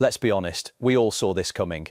Let's be honest, we all saw this coming.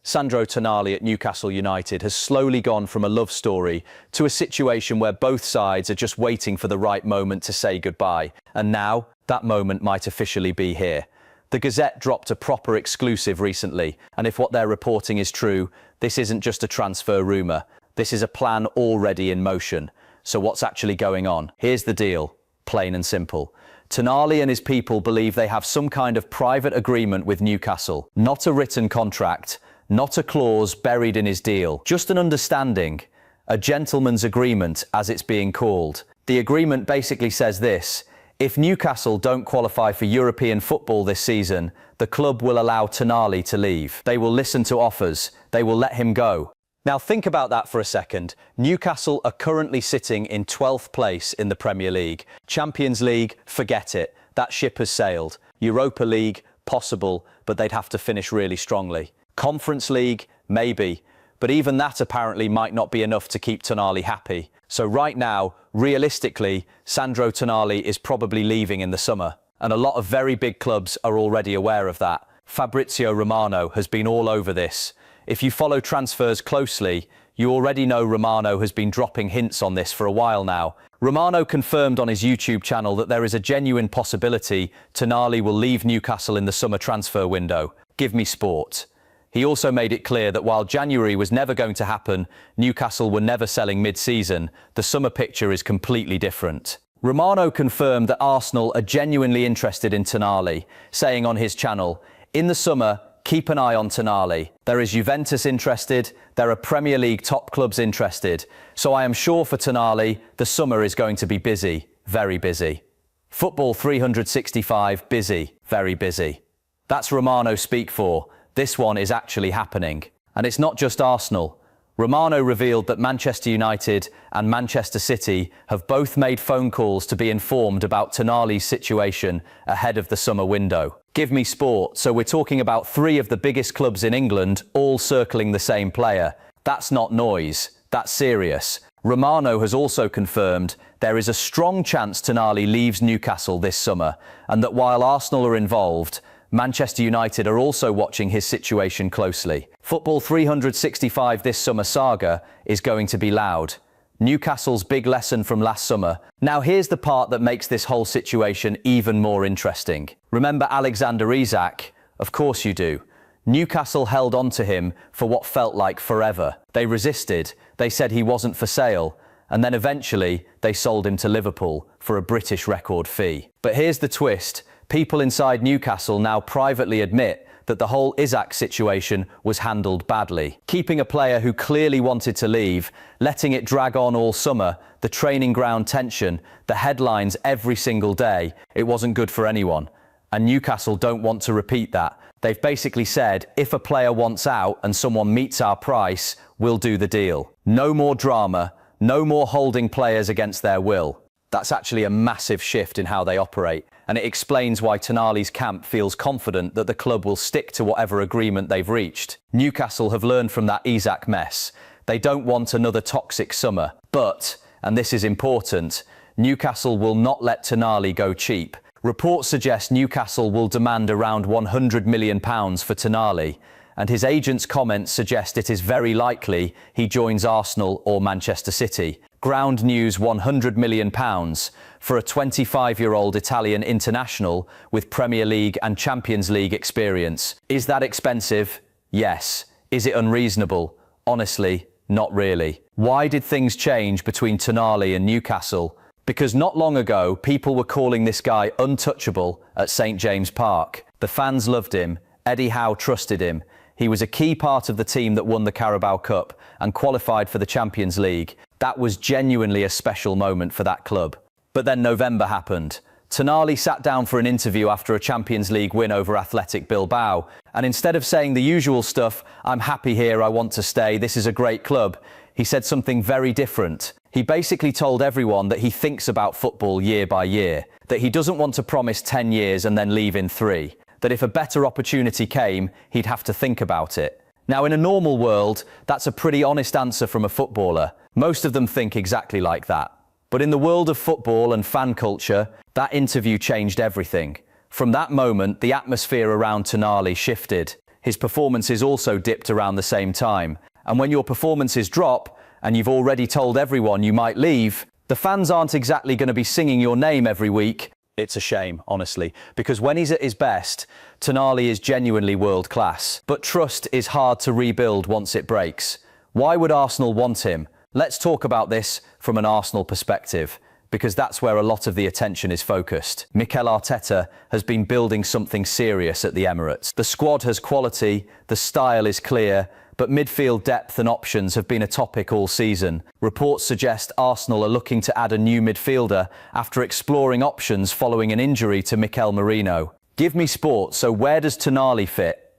Sandro Tonali at Newcastle United has slowly gone from a love story to a situation where both sides are just waiting for the right moment to say goodbye. And now, that moment might officially be here. The Gazette dropped a proper exclusive recently, and if what they're reporting is true, this isn't just a transfer rumour. This is a plan already in motion. So what's actually going on? Here's the deal, plain and simple. Tonali and his people believe they have some kind of private agreement with Newcastle. Not a written contract, not a clause buried in his deal, just an understanding, a gentleman's agreement as it's being called. The agreement basically says this: if Newcastle don't qualify for European football this season, the club will allow Tonali to leave. They will listen to offers, they will let him go. Now think about that for a second. Newcastle are currently sitting in 12th place in the Premier League. Champions League, forget it. That ship has sailed. Europa League, possible, but they'd have to finish really strongly. Conference League, maybe, but even that apparently might not be enough to keep Tonali happy. So right now, realistically, Sandro Tonali is probably leaving in the summer, and a lot of very big clubs are already aware of that. Fabrizio Romano has been all over this. If you follow transfers closely, you already know Romano has been dropping hints on this for a while now. Romano confirmed on his YouTube channel that there is a genuine possibility Tonali will leave Newcastle in the summer transfer window. Give me sport. He also made it clear that while January was never going to happen, Newcastle were never selling mid-season, the summer picture is completely different. Romano confirmed that Arsenal are genuinely interested in Tonali, saying on his channel, "In the summer, keep an eye on Tonali. There is Juventus interested, there are Premier League top clubs interested, so I am sure for Tonali, the summer is going to be busy, very busy. Football 365, busy, very busy." That's Romano speak for. This one is actually happening. And it's not just Arsenal. Romano revealed that Manchester United and Manchester City have both made phone calls to be informed about Tonali's situation ahead of the summer window. Give me sport. So we're talking about three of the biggest clubs in England all circling the same player. That's not noise. That's serious. Romano has also confirmed there is a strong chance Tonali leaves Newcastle this summer, and that while Arsenal are involved, Manchester United are also watching his situation closely. Football 365 this summer saga is going to be loud. Newcastle's big lesson from last summer. Now here's the part that makes this whole situation even more interesting. Remember Alexander Isak? Of course you do. Newcastle held on to him for what felt like forever. They resisted, they said he wasn't for sale, and then eventually they sold him to Liverpool for a British record fee. But here's the twist. People inside Newcastle now privately admit that the whole Isak situation was handled badly. Keeping a player who clearly wanted to leave, letting it drag on all summer, the training ground tension, the headlines every single day, it wasn't good for anyone. And Newcastle don't want to repeat that. They've basically said, if a player wants out and someone meets our price, we'll do the deal. No more drama, no more holding players against their will. That's actually a massive shift in how they operate, and it explains why Tonali's camp feels confident that the club will stick to whatever agreement they've reached. Newcastle have learned from that Isak mess. They don't want another toxic summer. But, and this is important, Newcastle will not let Tonali go cheap. Reports suggest Newcastle will demand around £100 million for Tonali, and his agent's comments suggest it is very likely he joins Arsenal or Manchester City. Ground News £100 million for a 25-year-old Italian international with Premier League and Champions League experience. Is that expensive? Yes. Is it unreasonable? Honestly, not really. Why did things change between Tonali and Newcastle? Because not long ago, people were calling this guy untouchable at St James Park. The fans loved him. Eddie Howe trusted him. He was a key part of the team that won the Carabao Cup and qualified for the Champions League. That was genuinely a special moment for that club. But then November happened. Tonali sat down for an interview after a Champions League win over Athletic Bilbao, and instead of saying the usual stuff, "I'm happy here, I want to stay, this is a great club," he said something very different. He basically told everyone that he thinks about football year by year, that he doesn't want to promise 10 years and then leave in 3, that if a better opportunity came, he'd have to think about it. Now, in a normal world, that's a pretty honest answer from a footballer. Most of them think exactly like that. But in the world of football and fan culture, that interview changed everything. From that moment, the atmosphere around Tonali shifted. His performances also dipped around the same time. And when your performances drop, and you've already told everyone you might leave, the fans aren't exactly going to be singing your name every week. It's a shame, honestly, because when he's at his best, Tonali is genuinely world class. But trust is hard to rebuild once it breaks. Why would Arsenal want him? Let's talk about this from an Arsenal perspective, because that's where a lot of the attention is focused. Mikel Arteta has been building something serious at the Emirates. The squad has quality, the style is clear, but midfield depth and options have been a topic all season. Reports suggest Arsenal are looking to add a new midfielder after exploring options following an injury to Mikel Merino. Give me sport, so where does Tonali fit?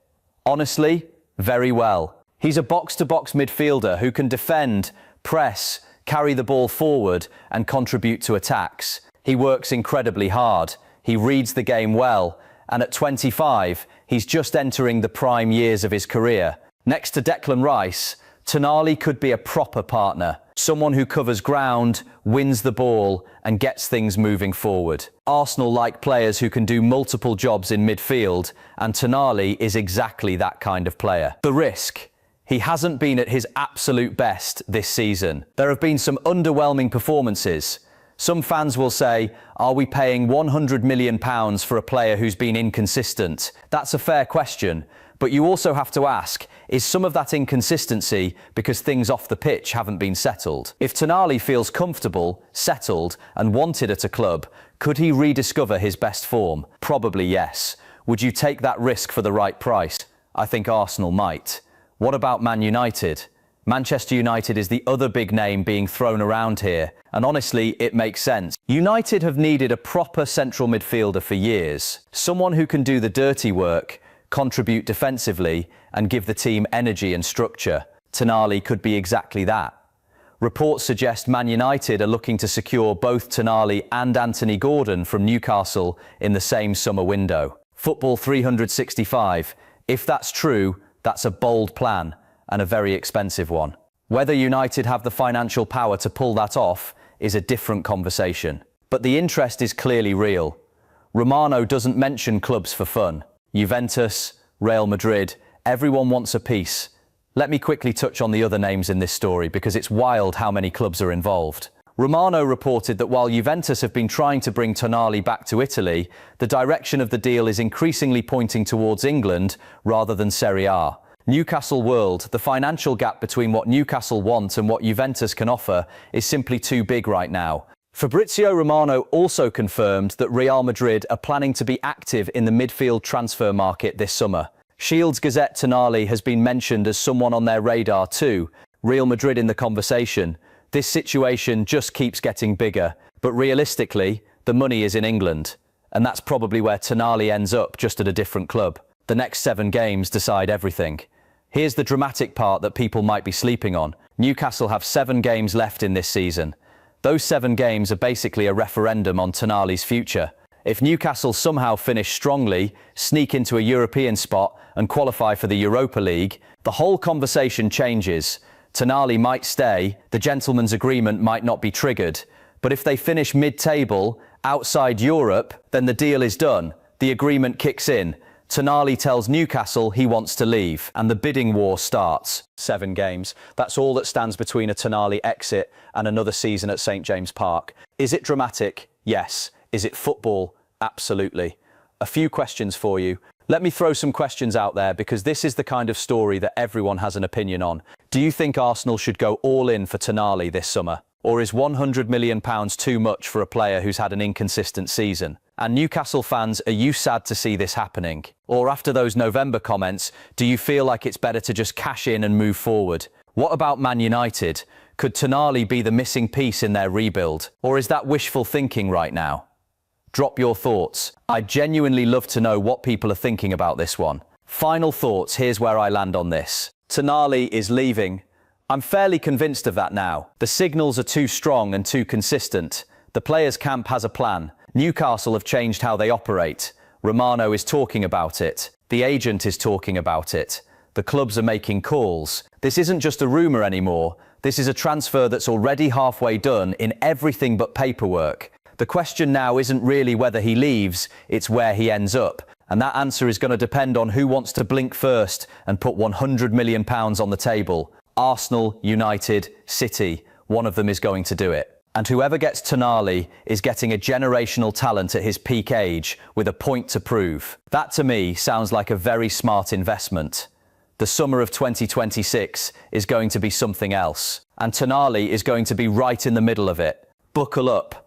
Honestly, very well. He's a box-to-box midfielder who can defend, press, carry the ball forward and contribute to attacks. He works incredibly hard. He reads the game well, and at 25, he's just entering the prime years of his career. Next to Declan Rice, Tonali could be a proper partner, someone who covers ground, wins the ball, and gets things moving forward. Arsenal like players who can do multiple jobs in midfield, and Tonali is exactly that kind of player. The risk. He hasn't been at his absolute best this season. There have been some underwhelming performances. Some fans will say, are we paying £100 million for a player who's been inconsistent? That's a fair question. But you also have to ask, is some of that inconsistency because things off the pitch haven't been settled? If Tonali feels comfortable, settled, and wanted at a club, could he rediscover his best form? Probably yes. Would you take that risk for the right price? I think Arsenal might. What about Man United? Manchester United is the other big name being thrown around here, and honestly, it makes sense. United have needed a proper central midfielder for years. Someone who can do the dirty work, contribute defensively, and give the team energy and structure. Tonali could be exactly that. Reports suggest Man United are looking to secure both Tonali and Anthony Gordon from Newcastle in the same summer window. Football 365. If that's true, that's a bold plan and a very expensive one. Whether United have the financial power to pull that off is a different conversation. But the interest is clearly real. Romano doesn't mention clubs for fun. Juventus, Real Madrid, everyone wants a piece. Let me quickly touch on the other names in this story because it's wild how many clubs are involved. Romano reported that while Juventus have been trying to bring Tonali back to Italy, the direction of the deal is increasingly pointing towards England rather than Serie A. Newcastle World, the financial gap between what Newcastle want and what Juventus can offer is simply too big right now. Fabrizio Romano also confirmed that Real Madrid are planning to be active in the midfield transfer market this summer. Shield's Gazette Tonali has been mentioned as someone on their radar too. Real Madrid in the conversation. This situation just keeps getting bigger, but realistically, the money is in England. And that's probably where Tonali ends up, just at a different club. The next 7 games decide everything. Here's the dramatic part that people might be sleeping on. Newcastle have 7 games left in this season. Those 7 games are basically a referendum on Tonali's future. If Newcastle somehow finish strongly, sneak into a European spot and qualify for the Europa League, the whole conversation changes. Tonali might stay, the gentleman's agreement might not be triggered. But if they finish mid-table, outside Europe, then the deal is done. The agreement kicks in. Tonali tells Newcastle he wants to leave, and the bidding war starts. 7 games. That's all that stands between a Tonali exit and another season at St James Park. Is it dramatic? Yes. Is it football? Absolutely. A few questions for you. Let me throw some questions out there because this is the kind of story that everyone has an opinion on. Do you think Arsenal should go all in for Tonali this summer? Or is £100 million too much for a player who's had an inconsistent season? And Newcastle fans, are you sad to see this happening? Or after those November comments, do you feel like it's better to just cash in and move forward? What about Man United? Could Tonali be the missing piece in their rebuild? Or is that wishful thinking right now? Drop your thoughts. I'd genuinely love to know what people are thinking about this one. Final thoughts, here's where I land on this. Tonali is leaving. I'm fairly convinced of that now. The signals are too strong and too consistent. The players' camp has a plan. Newcastle have changed how they operate. Romano is talking about it. The agent is talking about it. The clubs are making calls. This isn't just a rumour anymore. This is a transfer that's already halfway done in everything but paperwork. The question now isn't really whether he leaves, it's where he ends up. And that answer is going to depend on who wants to blink first and put £100 million on the table. Arsenal, United, City, one of them is going to do it. And whoever gets Tonali is getting a generational talent at his peak age with a point to prove. That to me sounds like a very smart investment. The summer of 2026 is going to be something else. And Tonali is going to be right in the middle of it. Buckle up.